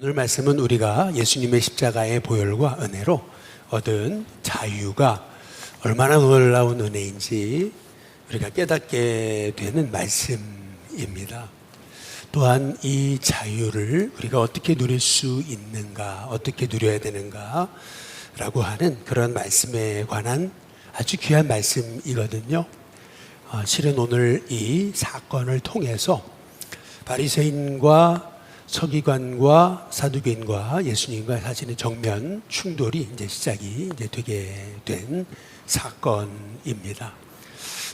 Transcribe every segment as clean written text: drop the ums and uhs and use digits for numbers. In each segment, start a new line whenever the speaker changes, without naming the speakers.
오늘 말씀은 우리가 예수님의 십자가의 보혈과 은혜로 얻은 자유가 얼마나 놀라운 은혜인지 우리가 깨닫게 되는 말씀입니다. 또한 이 자유를 우리가 어떻게 누릴 수 있는가, 어떻게 누려야 되는가 라고 하는 그런 말씀에 관한 아주 귀한 말씀이거든요. 실은 오늘 이 사건을 통해서 바리새인과 서기관과 사두개인과 예수님과 사실은 정면 충돌이 시작이 되게 된 사건입니다.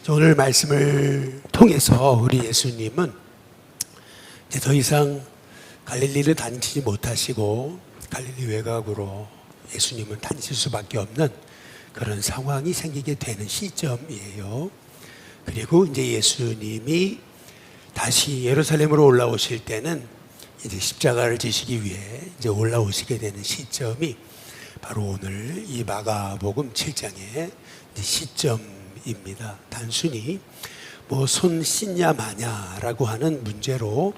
오늘 말씀을 통해서 우리 예수님은 이제 더 이상 갈릴리를 다니지 못하시고 갈릴리 외곽으로 예수님은 다니실 수밖에 없는 그런 상황이 생기게 되는 시점이에요. 그리고 이제 예수님이 다시 예루살렘으로 올라오실 때는 이제 십자가를 지시기 위해 이제 올라오시게 되는 시점이 바로 오늘 이 마가복음 7장의 시점입니다. 단순히 뭐 손 씻냐 마냐라고 하는 문제로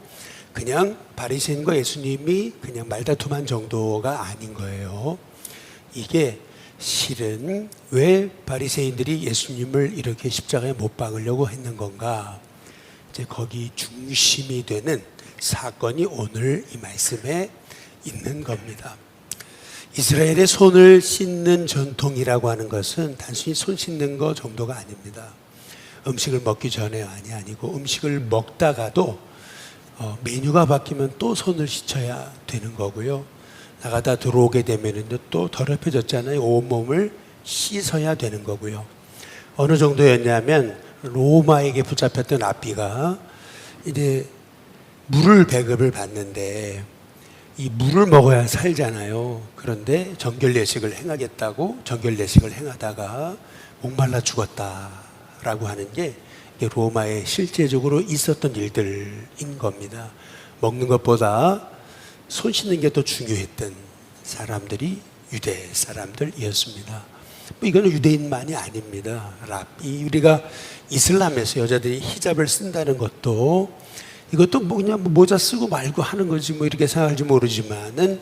그냥 바리새인과 예수님이 그냥 말다툼한 정도가 아닌 거예요. 이게 실은 왜 바리새인들이 예수님을 이렇게 십자가에 못 박으려고 했는 건가? 이제 거기 중심이 되는 사건이 오늘 이 말씀에 있는 겁니다. 이스라엘의 손을 씻는 전통이라고 하는 것은 단순히 손 씻는 거 정도가 아닙니다. 음식을 먹기 전에 아니고 음식을 먹다가도 메뉴가 바뀌면 또 손을 씻어야 되는 거고요. 나가다 들어오게 되면 또 더럽혀졌잖아요. 온몸을 씻어야 되는 거고요. 어느 정도였냐면 로마에게 붙잡혔던 랍비가 이제 물을 배급을 받는데 이 물을 먹어야 살잖아요. 그런데 정결례식을 행하겠다고 정결례식을 행하다가 목말라 죽었다라고 하는 게 로마에 실제적으로 있었던 일들인 겁니다. 먹는 것보다 손 씻는 게 더 중요했던 사람들이 유대 사람들이었습니다. 이거는 유대인만이 아닙니다. 랍비, 우리가 이슬람에서 여자들이 히잡을 쓴다는 것도 이것도 뭐 그냥 모자 쓰고 말고 하는 거지 뭐 이렇게 생각할지 모르지만은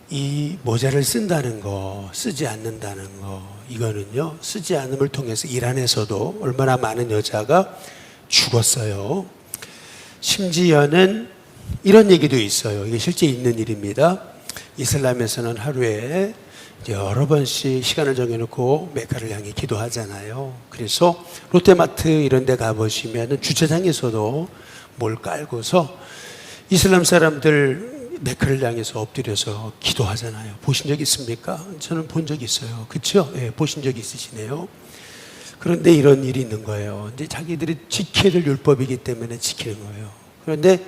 이 모자를 쓴다는 거, 쓰지 않는다는 거, 이거는요 쓰지 않음을 통해서 이란에서도 얼마나 많은 여자가 죽었어요. 심지어는 이런 얘기도 있어요. 이게 실제 있는 일입니다. 이슬람에서는 하루에 여러 번씩 시간을 정해놓고 메카를 향해 기도하잖아요. 그래서 롯데마트 이런 데 가보시면 주차장에서도 뭘 깔고서 이슬람 사람들 메카를 향해서 엎드려서 기도하잖아요. 보신 적 있습니까? 저는 본 적 있어요. 그렇죠? 예, 보신 적 있으시네요. 그런데 이런 일이 있는 거예요. 이제 자기들이 지켜야 될 율법이기 때문에 지키는 거예요. 그런데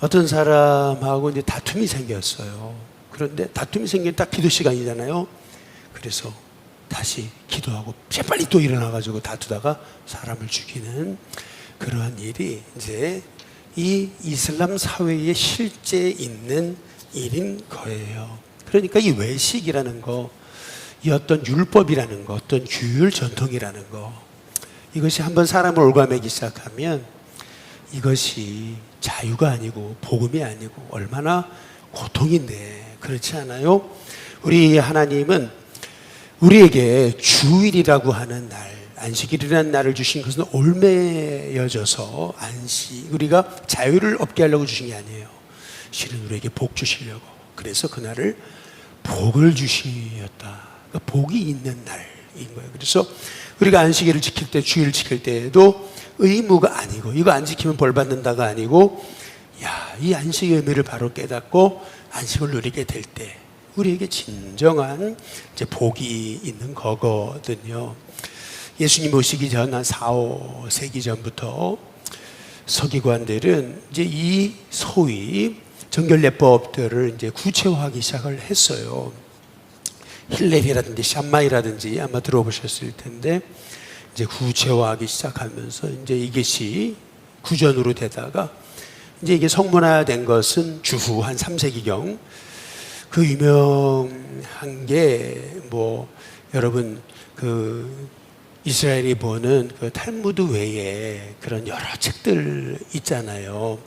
어떤 사람하고 이제 다툼이 생겼어요. 그런데 다툼이 생긴 딱 기도 시간이잖아요. 그래서 다시 기도하고 재빨리 또 일어나가지고 다투다가 사람을 죽이는 그러한 일이 이제 이 이슬람 사회에 실제 있는 일인 거예요. 그러니까 이 외식이라는 거, 이 어떤 율법이라는 거, 어떤 규율 전통이라는 거, 이것이 한번 사람을 올가매기 시작하면 이것이 자유가 아니고 복음이 아니고 얼마나 고통인데 그렇지 않아요? 우리 하나님은 우리에게 주일이라고 하는 날, 안식일이라는 날을 주신 것은 올매여져서 안식, 우리가 자유를 얻게 하려고 주신 게 아니에요. 실은 우리에게 복 주시려고. 그래서 그날을 복을 주시었다. 그러니까 복이 있는 날인 거예요. 그래서 우리가 안식일을 지킬 때, 주일을 지킬 때에도 의무가 아니고, 이거 안 지키면 벌 받는다가 아니고, 이 안식의 의미를 바로 깨닫고 안식을 누리게 될 때 우리에게 진정한 이제 복이 있는 거거든요. 예수님 오시기 전 한 4, 5세기 전부터 서기관들은 이제 이 소위 정결례법들을 이제 구체화하기 시작을 했어요. 힐렐이라든지 샴마이라든지 아마 들어보셨을 텐데 이제 구체화하기 시작하면서 이제 이것이 구전으로 되다가 이제 이게 성문화된 것은 주후 한 3세기경 그 유명한 게 뭐 여러분 그 이스라엘이 보는 그 탈무드 외에 그런 여러 책들 있잖아요.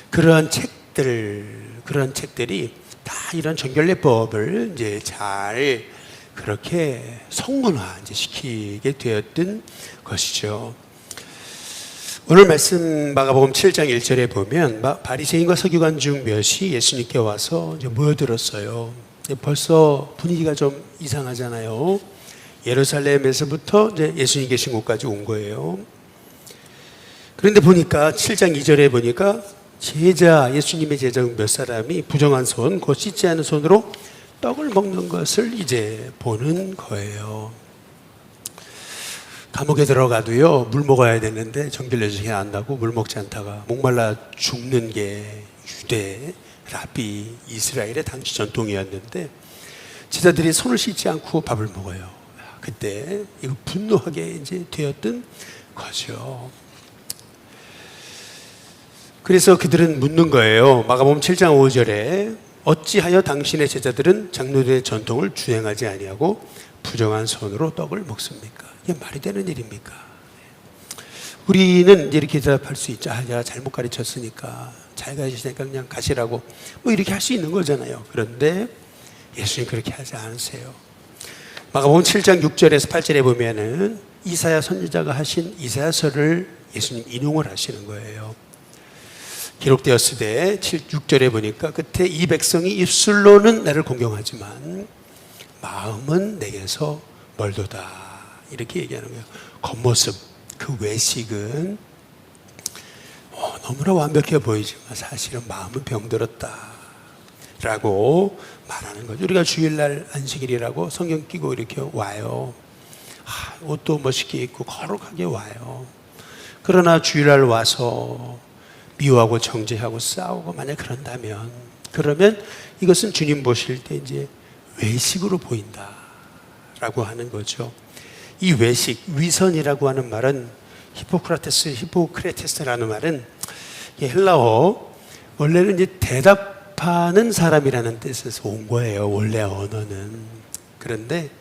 그러한 책들 그런 책들이 다 이런 정결례법을 이제 잘 그렇게 성문화 이제 시키게 되었던 것이죠. 오늘 말씀 마가복음 7장 1절에 보면 바리새인과 서기관 중 몇이 예수님께 와서 이제 모여들었어요. 벌써 분위기가 좀 이상하잖아요. 예루살렘에서부터 이제 예수님 계신 곳까지 온 거예요. 그런데 보니까 7장 2절에 보니까 예수님의 제자 몇 사람이 부정한 손, 곧 씻지 않은 손으로 떡을 먹는 것을 이제 보는 거예요. 감옥에 들어가도요, 물 먹어야 되는데 정결례적이 안다고 물 먹지 않다가 목말라 죽는 게 유대, 라비, 이스라엘의 당시 전통이었는데 제자들이 손을 씻지 않고 밥을 먹어요. 그때 이거 분노하게 이제 되었던 거죠. 그래서 그들은 묻는 거예요. 마가복음 7장 5절에 어찌하여 당신의 제자들은 장로들의 전통을 준행하지 아니하고 부정한 손으로 떡을 먹습니까? 이게 말이 되는 일입니까? 우리는 이렇게 대답할 수 있죠. 제가 잘못 가르쳤으니까 잘 가르치니까 그냥 가시라고 뭐 이렇게 할 수 있는 거잖아요. 그런데 예수님 그렇게 하지 않으세요. 마가복음 7장 6절에서 8절에 보면은 이사야 선지자가 하신 이사야서를 예수님 인용을 하시는 거예요. 기록되었을 때 6절에 보니까 끝에 이 백성이 입술로는 나를 공경하지만 마음은 내게서 멀도다 이렇게 얘기하는 거예요. 겉모습, 그 외식은 너무나 완벽해 보이지만 사실은 마음은 병들었다 라고 말하는 거죠. 우리가 주일날 안식일이라고 성경 끼고 이렇게 와요. 옷도 멋있게 입고 거룩하게 와요. 그러나 주일날 와서 미워하고 정죄하고 싸우고 만약 그러면 이것은 주님 보실 때 이제 외식으로 보인다라고 하는 거죠. 이 외식, 위선이라고 하는 말은 히포크라테스라는 말은 헬라어 원래는 이제 대답하는 사람이라는 뜻에서 온 거예요. 원래 언어는. 그런데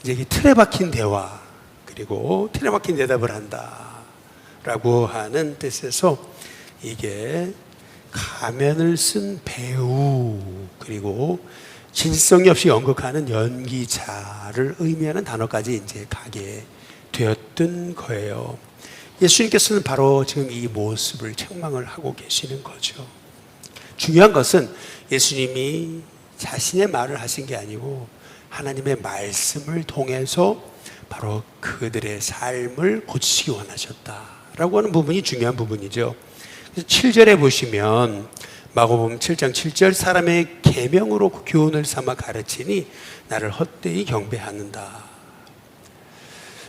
이제 틀에 박힌 대화 그리고 틀에 박힌 대답을 한다라고 하는 뜻에서 이게 가면을 쓴 배우 그리고 진성이 없이 연극하는 연기자를 의미하는 단어까지 이제 가게 되었던 거예요. 예수님께서는 바로 지금 이 모습을 책망을 하고 계시는 거죠. 중요한 것은 예수님이 자신의 말을 하신 게 아니고 하나님의 말씀을 통해서 바로 그들의 삶을 고치시기 원하셨다라고 하는 부분이 중요한 부분이죠. 7절에 보시면 마가복음 7장 7절 사람의 계명으로 교훈을 삼아 가르치니 나를 헛되이 경배하는다.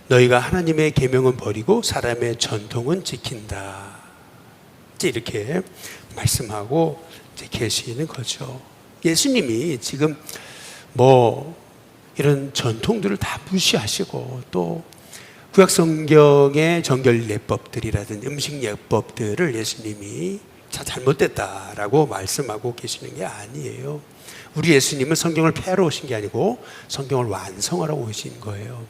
너희가 하나님의 계명은 버리고 사람의 전통은 지킨다. 이렇게 말씀하고 이제 계시는 거죠. 예수님이 지금 이런 전통들을 다 무시하시고 또 구약 성경의 정결예법들이라든지 음식 예법들을 예수님이 다 잘못됐다라고 말씀하고 계시는 게 아니에요. 우리 예수님은 성경을 폐하러 오신 게 아니고 성경을 완성하러 오신 거예요.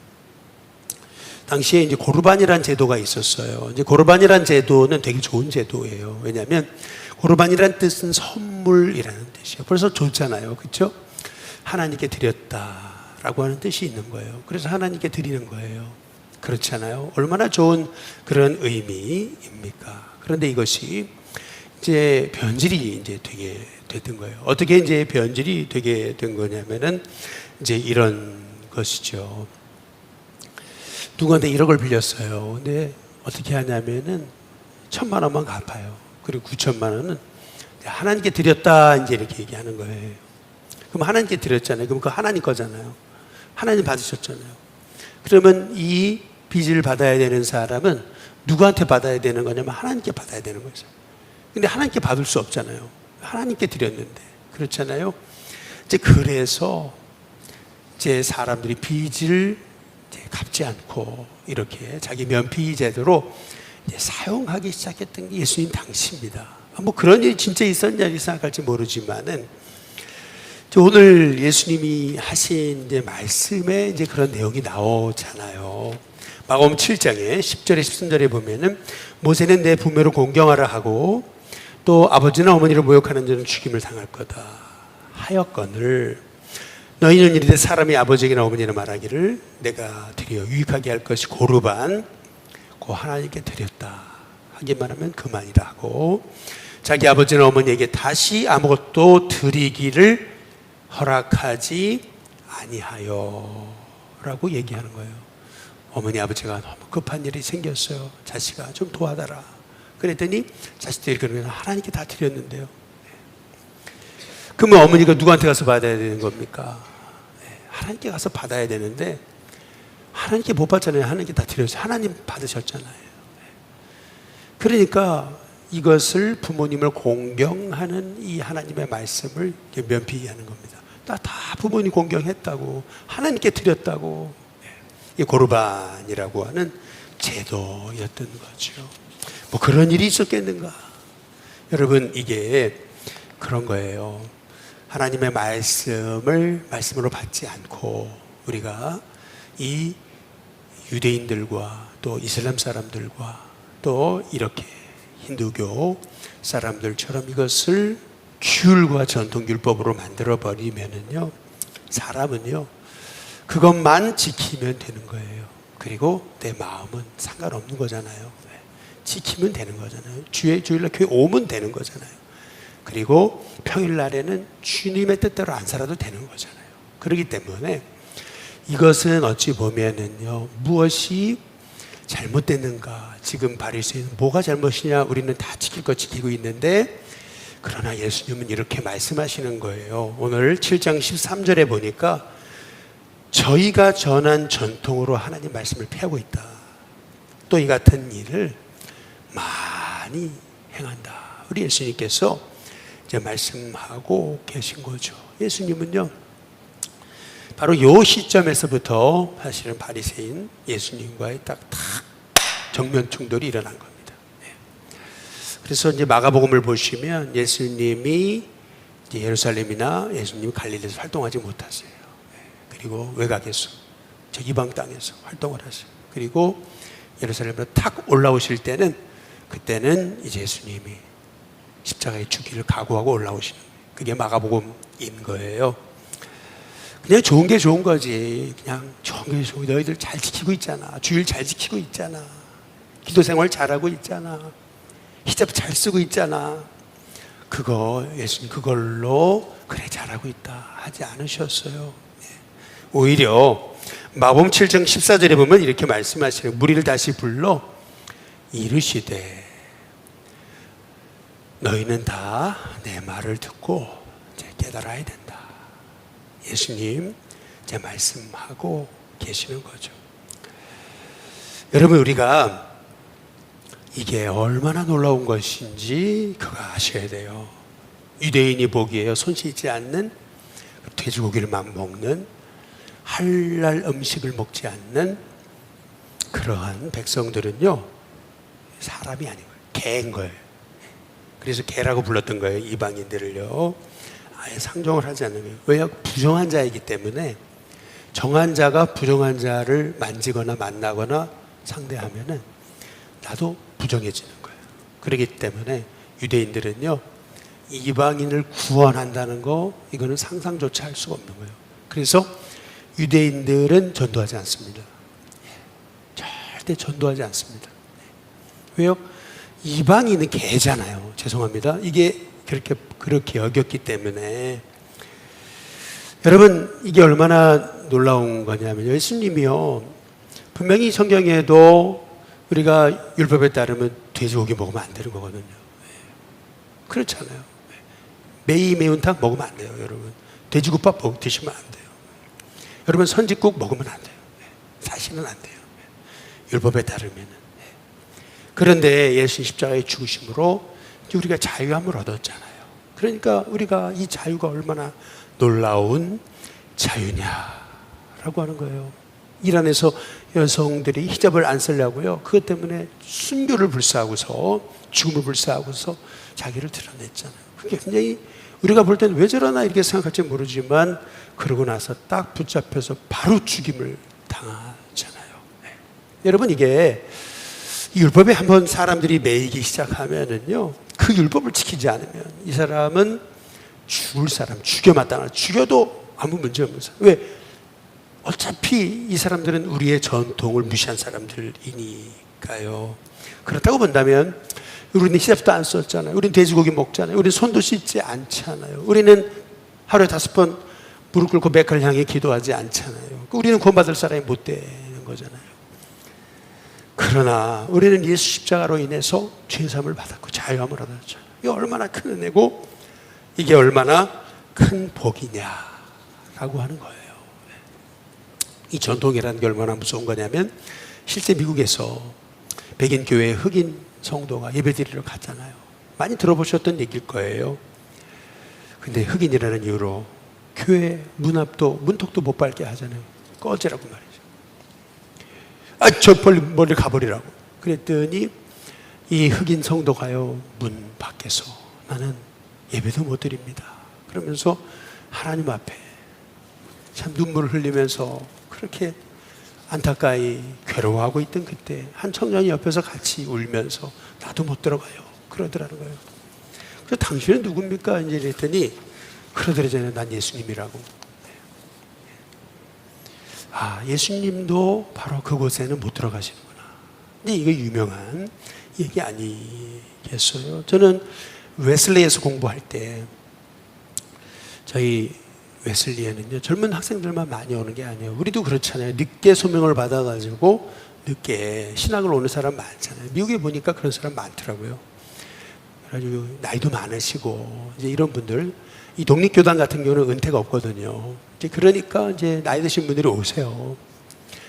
당시에 이제 고르반이라는 제도가 있었어요. 이제 고르반이라는 제도는 되게 좋은 제도예요. 왜냐하면 고르반이라는 뜻은 선물이라는 뜻이에요. 벌써 좋잖아요, 그렇죠? 하나님께 드렸다라고 하는 뜻이 있는 거예요. 그래서 하나님께 드리는 거예요. 그렇잖아요. 얼마나 좋은 그런 의미입니까? 그런데 이것이 이제 변질이 이제 되게 됐던 거예요. 어떻게 이제 변질이 되게 된 거냐면은 이제 이런 것이죠. 누구한테 1억을 빌렸어요. 근데 어떻게 하냐면은 1,000만 원만 갚아요. 그리고 9천만 원은 하나님께 드렸다 이제 이렇게 얘기하는 거예요. 그럼 하나님께 드렸잖아요. 그럼 그거 하나님 거잖아요. 하나님 받으셨잖아요. 그러면 이 빚을 받아야 되는 사람은 누구한테 받아야 되는 거냐면 하나님께 받아야 되는 거죠. 근데 하나님께 받을 수 없잖아요. 하나님께 드렸는데. 그렇잖아요. 이제 그래서 이제 사람들이 빚을 이제 갚지 않고 이렇게 자기 면피 제도로 이제 사용하기 시작했던 게 예수님 당시입니다. 뭐 그런 일이 진짜 있었냐 생각할지 모르지만은 오늘 예수님이 하신 이제 말씀에 이제 그런 내용이 나오잖아요. 마가복음 7장에 10절에 13절에 보면은 모세는 내 부모를 공경하라 하고 또 아버지나 어머니를 모욕하는 자는 죽임을 당할 거다 하였거늘 너희는 이르되 사람이 아버지에게나 어머니나 말하기를 내가 드려 유익하게 할 것이 고르반 고 하나님께 드렸다 하기만 하면 그만이라 하고 자기 아버지나 어머니에게 다시 아무것도 드리기를 허락하지 아니하여 라고 얘기하는 거예요. 어머니 아버지가 너무 급한 일이 생겼어요. 자식아 좀 도와달라. 그랬더니 자식들이 그러면 하나님께 다 드렸는데요. 그러면 어머니가 누구한테 가서 받아야 되는 겁니까? 하나님께 가서 받아야 되는데 하나님께 못 받잖아요. 하나님께 다 드렸어요. 하나님 받으셨잖아요. 그러니까 이것을 부모님을 공경하는 이 하나님의 말씀을 면피하는 겁니다. 나 다 부모님 공경했다고 하나님께 드렸다고. 이 고르반이라고 하는 제도였던 거죠. 뭐 그런 일이 있었겠는가? 여러분 이게 그런 거예요. 하나님의 말씀을 말씀으로 받지 않고 우리가 이 유대인들과 또 이슬람 사람들과 또 이렇게 힌두교 사람들처럼 이것을 규율과 전통율법으로 만들어 버리면은요, 사람은요 그것만 지키면 되는 거예요. 그리고 내 마음은 상관없는 거잖아요. 지키면 되는 거잖아요. 주일날 교회 오면 되는 거잖아요. 그리고 평일날에는 주님의 뜻대로 안 살아도 되는 거잖아요. 그렇기 때문에 이것은 어찌 보면은요, 무엇이 잘못됐는가, 지금 바리새인은 뭐가 잘못이냐, 우리는 다 지킬 거 지키고 있는데, 그러나 예수님은 이렇게 말씀하시는 거예요. 오늘 7장 13절에 보니까 저희가 전한 전통으로 하나님 말씀을 폐하고 있다. 또 이 같은 일을 많이 행한다. 우리 예수님께서 이제 말씀하고 계신 거죠. 예수님은요, 바로 이 시점에서부터 사실은 바리새인 예수님과의 딱 정면 충돌이 일어난 겁니다. 그래서 이제 마가복음을 보시면 예수님이 이제 예루살렘이나 예수님이 갈릴리에서 활동하지 못하세요. 그리고 외곽에서, 저 이방 땅에서 활동을 하세요. 그리고 예루살렘으로 탁 올라오실 때는, 그때는 이제 예수님이 십자가의 죽기를 각오하고 올라오시는 거예요. 그게 마가복음인 거예요. 그냥 좋은 게 좋은 거지. 그냥 좋은 게 좋은 게, 너희들 잘 지키고 있잖아. 주일 잘 지키고 있잖아. 기도 생활 잘하고 있잖아. 히잡 잘 쓰고 있잖아. 그거 예수님 그걸로 그래 잘하고 있다 하지 않으셨어요. 오히려 마가복음 7장 14절에 보면 이렇게 말씀하시네요. 무리를 다시 불러 이르시되 너희는 다 내 말을 듣고 이제 깨달아야 된다. 예수님 이제 말씀하고 계시는 거죠. 여러분, 우리가 이게 얼마나 놀라운 것인지 그거 아셔야 돼요. 유대인이 보기에 손 씻지 않는, 돼지고기를만 먹는, 할랄 음식을 먹지 않는 그러한 백성들은요, 사람이 아닌 거예요. 개인 거예요. 그래서 개라고 불렀던 거예요. 이방인들을요. 아예 상종을 하지 않는 거예요. 왜요? 부정한 자이기 때문에 정한 자가 부정한 자를 만지거나 만나거나 상대하면은 나도 부정해지는 거예요. 그렇기 때문에 유대인들은요, 이방인을 구원한다는 거, 이거는 상상조차 할 수가 없는 거예요. 그래서 유대인들은 전도하지 않습니다. 절대 전도하지 않습니다. 왜요? 이방인은 개잖아요. 죄송합니다. 이게 그렇게 여겼기 때문에. 여러분, 이게 얼마나 놀라운 거냐면, 예수님이요, 분명히 성경에도 우리가 율법에 따르면 돼지고기 먹으면 안 되는 거거든요. 그렇잖아요. 매운탕 먹으면 안 돼요, 여러분. 돼지국밥 드시면 안 돼요. 여러분, 선짓국 먹으면 안 돼요. 사실은 안 돼요. 율법에 따르면. 그런데 예수 십자가의 죽으심으로 우리가 자유함을 얻었잖아요. 그러니까 우리가 이 자유가 얼마나 놀라운 자유냐라고 하는 거예요. 이란에서 여성들이 히잡을 안 쓰려고요, 그것 때문에 순교를 불사하고서, 죽음을 불사하고서 자기를 드러냈잖아요. 그게 굉장히, 우리가 볼 때는 왜 저러나 이렇게 생각할지 모르지만, 그러고 나서 딱 붙잡혀서 바로 죽임을 당하잖아요. 여러분, 이게 이 율법에 한번 사람들이 매이기 시작하면은요, 그 율법을 지키지 않으면 이 사람은 죽을 사람, 죽여 마땅하. 죽여도 아무 문제 없는 사람. 왜? 어차피 이 사람들은 우리의 전통을 무시한 사람들이니까요. 그렇다고 본다면 우리는 히잡도 안 썼잖아요. 우리는 돼지고기 먹잖아요. 우리는 손도 씻지 않잖아요. 우리는 하루에 5번 무릎 꿇고 메카를 향해 기도하지 않잖아요. 우리는 구원받을 사람이 못 되는 거잖아요. 그러나 우리는 예수 십자가로 인해서 죄사함을 받았고 자유함을 얻었죠. 이게 얼마나 큰 은혜고 이게 얼마나 큰 복이냐라고 하는 거예요. 이 전통이라는 게 얼마나 무서운 거냐면 실제 미국에서 백인 교회 흑인 성도가 예배드리러 갔잖아요. 많이 들어보셨던 얘기일 거예요. 근데 흑인이라는 이유로 교회 문 앞도 문턱도 못 밟게 하잖아요. 꺼지라고 말이죠. 저 멀리 가버리라고. 그랬더니 이 흑인 성도가요, 문 밖에서 나는 예배도 못 드립니다. 그러면서 하나님 앞에 참 눈물을 흘리면서 그렇게 안타까이 괴로워하고 있던 그때 한 청년이 옆에서 같이 울면서 나도 못 들어가요. 그러더라는 거예요. 그래서 당신은 누굽니까? 이제 이랬더니 그러더라잖아요. 난 예수님이라고. 아, 예수님도 바로 그곳에는 못 들어가시는구나. 근데 이거 유명한 얘기 아니겠어요? 저는 웨슬리에서 공부할 때 저희 웨슬리에는요, 젊은 학생들만 많이 오는 게 아니에요. 우리도 그렇잖아요. 늦게 소명을 받아가지고 늦게 신학을 오는 사람 많잖아요. 미국에 보니까 그런 사람 많더라고요. 그래가지고 나이도 많으시고 이제 이런 분들, 이 독립교단 같은 경우는 은퇴가 없거든요. 이제 그러니까 이제 나이 드신 분들이 오세요.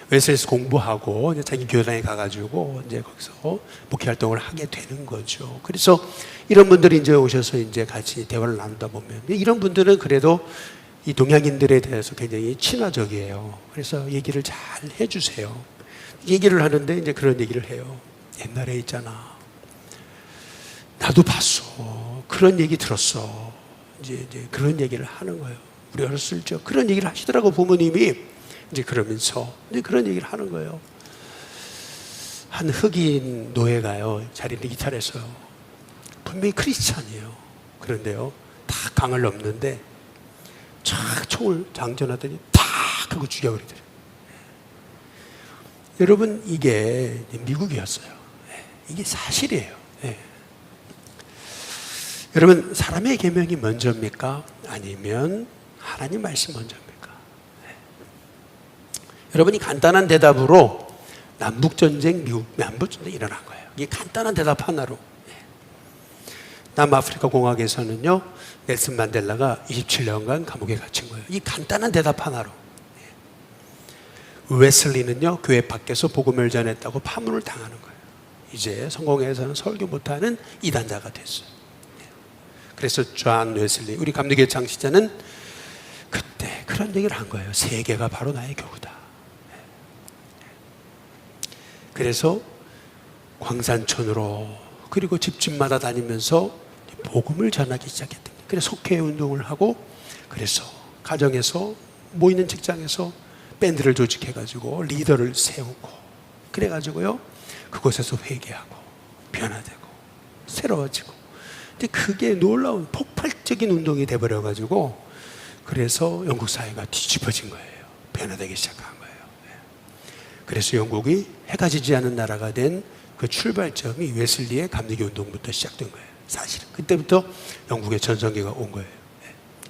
웨슬리에서 공부하고 이제 자기 교단에 가가지고 이제 거기서 목회 활동을 하게 되는 거죠. 그래서 이런 분들이 이제 오셔서 이제 같이 대화를 나누다 보면 이런 분들은 그래도 이 동양인들에 대해서 굉장히 친화적이에요. 그래서 얘기를 잘 해주세요. 얘기를 하는데 이제 그런 얘기를 해요. 옛날에 있잖아. 나도 봤어. 그런 얘기 들었어. 이제 그런 얘기를 하는 거예요. 우리 어렸을 적 그런 얘기를 하시더라고, 부모님이. 이제 그러면서 이제 그런 얘기를 하는 거예요. 한 흑인 노예가요, 자리를 이탈해서요. 분명히 크리스찬이에요. 그런데요, 다 강을 넘는데 촥 총을 장전하더니 탁 하고 죽여버리더래요. 여러분, 이게 미국이었어요. 이게 사실이에요. 여러분, 사람의 계명이 먼저입니까? 아니면 하나님 말씀 먼저입니까? 여러분이 간단한 대답으로 남북전쟁, 미국 남북전쟁이 일어난 거예요. 이게 간단한 대답 하나로. 남아프리카 공화국에서는요, 넬슨 만델라가 27년간 감옥에 갇힌 거예요. 이 간단한 대답 하나로. 웨슬리는요, 교회 밖에서 복음을 전했다고 파문을 당하는 거예요. 이제 성공회에서는 설교 못하는 이단자가 됐어요. 그래서 존 웨슬리, 우리 감리교회 창시자는 그때 그런 얘기를 한 거예요. 세계가 바로 나의 교구다. 그래서 광산촌으로 그리고 집집마다 다니면서 복음을 전하기 시작했던 거예요. 그래서 속회 운동을 하고, 그래서 가정에서 모이는 직장에서 밴드를 조직해가지고 리더를 세우고, 그래가지고요 그곳에서 회개하고 변화되고 새로워지고. 근데 그게 놀라운 폭발적인 운동이 돼버려가지고, 그래서 영국 사회가 뒤집어진 거예요. 변화되기 시작한 거예요. 그래서 영국이 해가 지지 않은 나라가 된 그 출발점이 웨슬리의 감리교 운동부터 시작된 거예요. 사실은 그때부터 영국의 전성기가 온 거예요.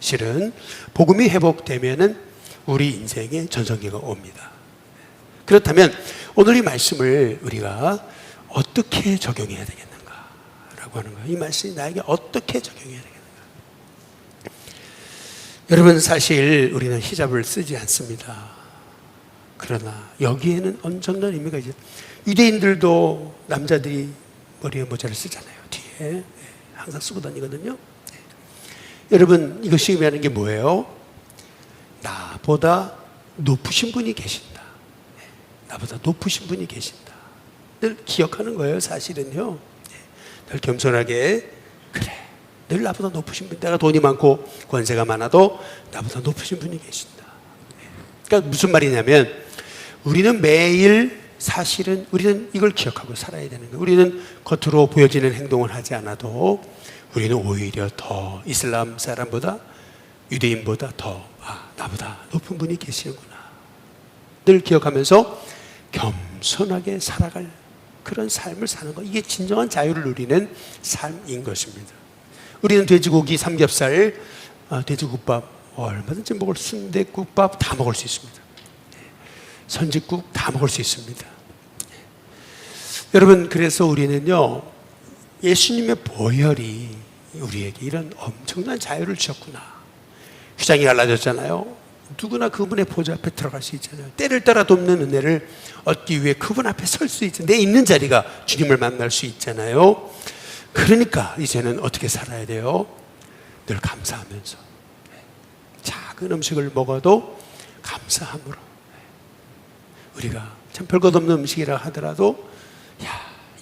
실은 복음이 회복되면은 우리 인생에 전성기가 옵니다. 그렇다면 오늘 이 말씀을 우리가 어떻게 적용해야 되겠는가라고 하는 거예요. 이 말씀이 나에게 어떻게 적용해야 되겠는가? 여러분, 사실 우리는 히잡을 쓰지 않습니다. 그러나 여기에는 엄청난 의미가 있어요. 유대인들도 남자들이 머리에 모자를 쓰잖아요. 뒤에 항상 쓰고 다니거든요. 여러분, 이것이 의미하는 게 뭐예요? 나보다 높으신 분이 계신다. 나보다 높으신 분이 계신다. 늘 기억하는 거예요. 사실은요, 늘 겸손하게, 그래, 늘 나보다 높으신 분, 내가 돈이 많고 권세가 많아도 나보다 높으신 분이 계신다. 그러니까 무슨 말이냐면, 우리는 매일 사실은 우리는 이걸 기억하고 살아야 되는 거예요. 우리는 겉으로 보여지는 행동을 하지 않아도 우리는 오히려 더 이슬람 사람보다, 유대인보다 더 나보다 높은 분이 계시는구나 늘 기억하면서 겸손하게 살아갈 그런 삶을 사는 것, 이게 진정한 자유를 누리는 삶인 것입니다. 우리는 돼지고기, 삼겹살, 돼지국밥 얼마든지 먹을, 순댓국밥 다 먹을 수 있습니다. 선짓국 다 먹을 수 있습니다. 여러분, 그래서 우리는요, 예수님의 보혈이 우리에게 이런 엄청난 자유를 주셨구나. 휘장이 갈라졌잖아요. 누구나 그분의 보좌 앞에 들어갈 수 있잖아요. 때를 따라 돕는 은혜를 얻기 위해 그분 앞에 설 수 있잖아요. 내 있는 자리가 주님을 만날 수 있잖아요. 그러니까 이제는 어떻게 살아야 돼요? 늘 감사하면서, 작은 음식을 먹어도 감사함으로, 우리가 참 별것 없는 음식이라 하더라도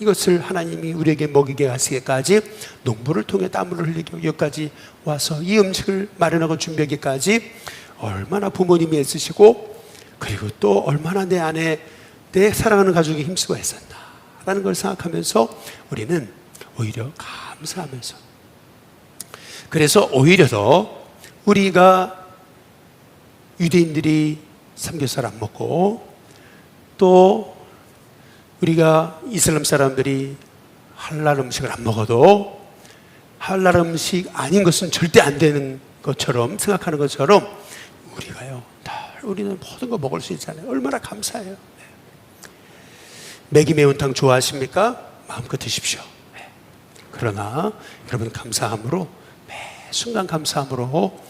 이것을 하나님이 우리에게 먹이게 하시기까지 농부를 통해 땀을 흘리고 여기까지 와서 이 음식을 마련하고 준비하기까지 얼마나 부모님이 애쓰시고, 그리고 또 얼마나 내 안에 내 사랑하는 가족이 힘쓰고 했었나 라는 걸 생각하면서 우리는 오히려 감사하면서, 그래서 오히려 더 우리가 유대인들이 삼겹살 안 먹고, 또 우리가 이슬람 사람들이 할랄 음식을 안 먹어도 할랄 음식 아닌 것은 절대 안 되는 것처럼 생각하는 것처럼 우리가요, 우리는 모든 거 먹을 수 있잖아요. 얼마나 감사해요. 매기 매운탕 좋아하십니까? 마음껏 드십시오. 그러나 여러분, 감사함으로, 매 순간 감사함으로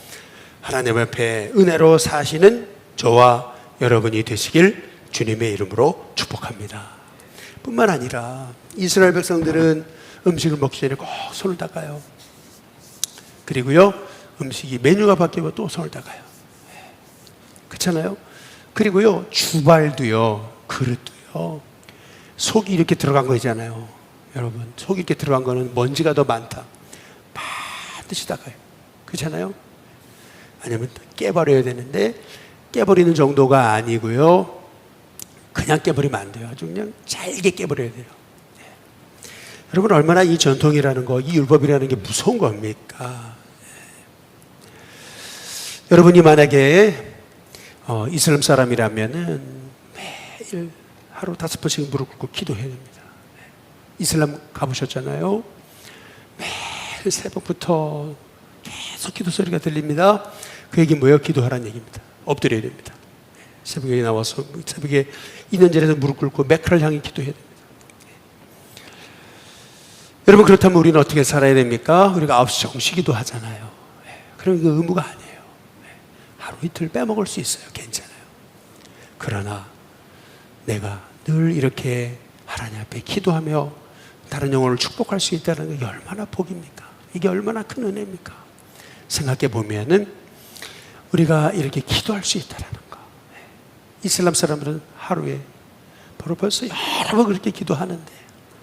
하나님 앞에 은혜로 사시는 저와 여러분이 되시길 주님의 이름으로 축복합니다. 뿐만 아니라 이스라엘 백성들은 음식을 먹기 전에 꼭 손을 닦아요. 그리고요, 음식이 메뉴가 바뀌면 또 손을 닦아요. 그렇잖아요. 그리고요, 주발도요, 그릇도요, 속이 이렇게 들어간 거잖아요. 여러분, 속이 이렇게 들어간 거는 먼지가 더 많다, 반드시 닦아요. 그렇잖아요. 아니면 깨버려야 되는데 깨버리는 정도가 아니고요, 그냥 깨버리면 안 돼요. 아주 그냥 잘게 깨버려야 돼요. 여러분, 얼마나 이 전통이라는 거, 이 율법이라는 게 무서운 겁니까? 여러분이 만약에 이슬람 사람이라면은 매일 하루 5번씩 무릎 꿇고 기도해야 됩니다. 이슬람 가보셨잖아요. 매일 새벽부터 계속 기도 소리가 들립니다. 그 얘기 뭐예요? 기도하라는 얘기입니다. 엎드려야 됩니다. 새벽에 나와서 새벽에 있는 자리에서 무릎 꿇고 메카를 향해 기도해야 됩니다. 여러분, 그렇다면 우리는 어떻게 살아야 됩니까? 우리가 9시 정시 기도하잖아요. 그럼 이거 의무가 아니에요. 하루 이틀 빼먹을 수 있어요. 괜찮아요. 그러나 내가 늘 이렇게 하나님 앞에 기도하며 다른 영혼을 축복할 수 있다는 게 얼마나 복입니까? 이게 얼마나 큰 은혜입니까? 생각해 보면은 우리가 이렇게 기도할 수 있다는 거. 이슬람 사람들은 하루에 벌써 여러 번 그렇게 기도하는데,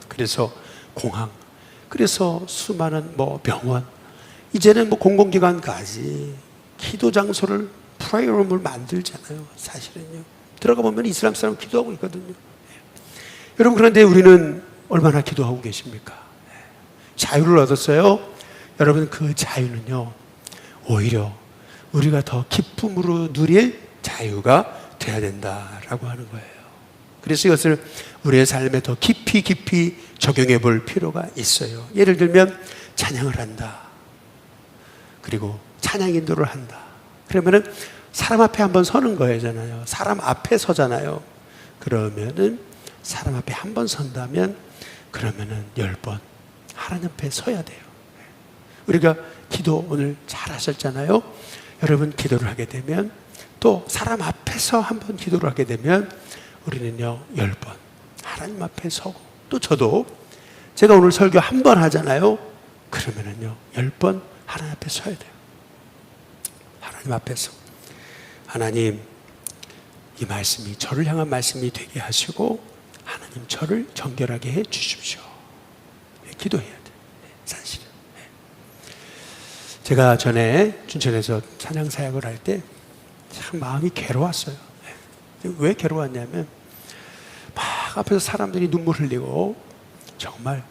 그래서 공항, 그래서 수많은 병원, 이제는 공공기관까지 기도 장소를, 프레이어룸을 만들잖아요. 사실은요, 들어가 보면 이슬람 사람 기도하고 있거든요. 여러분, 그런데 우리는 얼마나 기도하고 계십니까? 자유를 얻었어요. 여러분, 그 자유는요, 오히려 우리가 더 기쁨으로 누릴 자유가 되어야 된다라고 하는 거예요. 그래서 이것을 우리의 삶에 더 깊이 적용해 볼 필요가 있어요. 예를 들면 찬양을 한다, 그리고 찬양 인도를 한다. 그러면은 사람 앞에 한번 서는 거잖아요. 사람 앞에 서잖아요. 그러면은 사람 앞에 한 번 선다면 그러면은 10번 하나님 앞에 서야 돼요. 우리가 기도 오늘 잘 하셨잖아요. 여러분, 기도를 하게 되면, 또 사람 앞에서 한번 기도를 하게 되면 우리는요 10번 하나님 앞에 서고, 또 저도 제가 오늘 설교 한 번 하잖아요. 그러면은요 10번 하나님 앞에 서야 돼요. 하나님 앞에서, 하나님, 이 말씀이 저를 향한 말씀이 되게 하시고 하나님 저를 정결하게 해 주십시오. 기도해야 돼요. 사실은 제가 전에 춘천에서 찬양 사역을 할 때 참 마음이 괴로웠어요. 왜 괴로웠냐면 막 막 앞에서 사람들이 눈물 흘리고 정말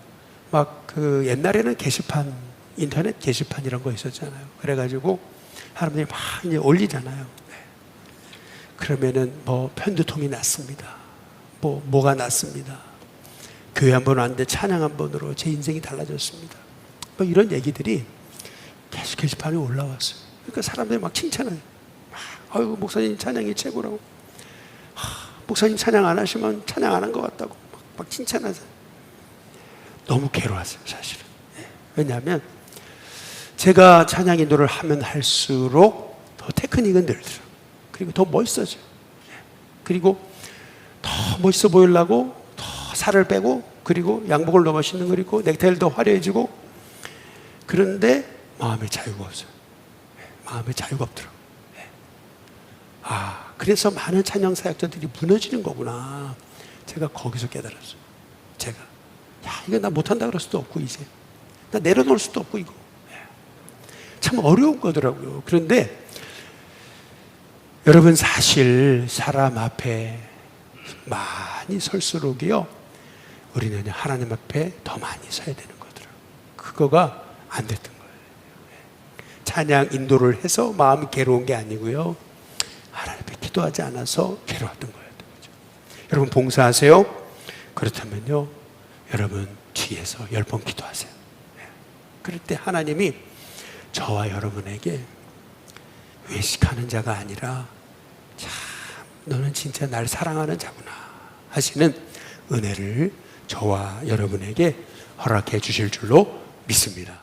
막 그 옛날에는 게시판, 인터넷 게시판 이런 거 있었잖아요. 그래가지고 사람들이 막 이제 올리잖아요. 네. 그러면은 뭐 편두통이 났습니다. 뭐가 났습니다. 교회 한 번 왔는데 찬양 한 번으로 제 인생이 달라졌습니다. 뭐 이런 얘기들이 계속 게시판에 올라왔어요. 그러니까 사람들이 막 칭찬해요. 아이고 목사님 찬양이 최고라고. 목사님 찬양 안 하시면 찬양 안 한 것 같다고 막 칭찬하세요. 너무 괴로웠어요, 사실은. 왜냐하면 제가 찬양 인도를 하면 할수록 더 테크닉은 늘더라고요. 그리고 더 멋있어져요. 그리고 더 멋있어 보이려고 더 살을 빼고, 그리고 양복을 더 멋있는 거 입고 넥타이를 더 화려해지고, 그런데 마음의 자유가 없어요. 마음의 자유가 없더라고요. 그래서 많은 찬양 사역자들이 무너지는 거구나. 제가 거기서 깨달았어요. 제가 이거 나 못한다 그럴 수도 없고, 이제 나 내려놓을 수도 없고, 이거 참 어려운 거더라고요. 그런데 여러분, 사실 사람 앞에 많이 설수록이요, 우리는 하나님 앞에 더 많이 서야 되는 거더라고요. 그거가 안 됐던 거예요. 찬양 인도를 해서 마음이 괴로운 게 아니고요, 하나님 앞에 기도하지 않아서 괴로웠던 거예요. 여러분 봉사하세요? 그렇다면요, 여러분 뒤에서 10번 기도하세요. 그럴 때 하나님이 저와 여러분에게 외식하는 자가 아니라 참 너는 진짜 날 사랑하는 자구나 하시는 은혜를 저와 여러분에게 허락해 주실 줄로 믿습니다.